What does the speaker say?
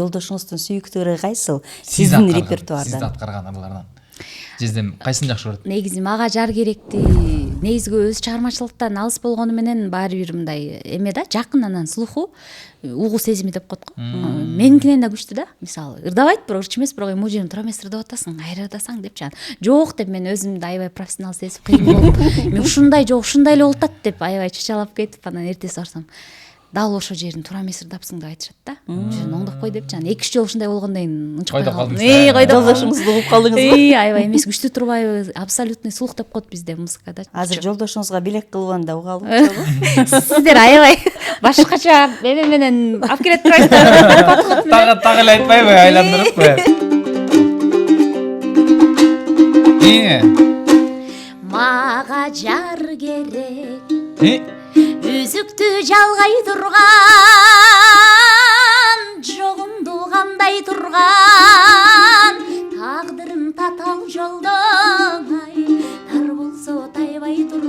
жолдошуңуздун сүйүктүүрү кайсыл сиздин репертуардан? Сиз аткарган ырлардан. Жизден кайсын жакшы көрөт? Негизи мага жар керекти. Негизги өз чыгармачылыктан алыс болгону менен баары бир мындай эме да, жакын анан слуху, угуу сезими деп коет го. Меникинен да күчтүү да. Мисалы, ырдабайт, бирок ырч эмес, бирок эми жерин тура эмес ырдап атасың, кайра ырдасаң депчи анан. Жок деп мен өзүмдү аябай профессионал сезип кыйын болуп, мен ушундай жок, ушундай эле болуп атат деп аябай чачалап кетип, анан эртеси барсам, дал ошол жерин туура эмес ырдапсың деп айтышат да. Жерин оңдоп кой депчи анан 2-3 жолу ушундай болгондон кийин ынчыкпай калдым. Жолдошуңузду угуп калдыңызбы? Аябай эмес, күчтүү турбайбы? Абсолютный слух деп коет бизде музыкада. Азыр жолдошуңузга билек кылып анда уга алып Сиздер аябай башкача эме менен алып келет турасыздар. Тагы эле айтпайбы, айландырыппы? Мага жар керек. Үзүктү жалгай турган, жогумду кандай турган, тагдырым татал жолдон ай, тар болсо тайбай турган.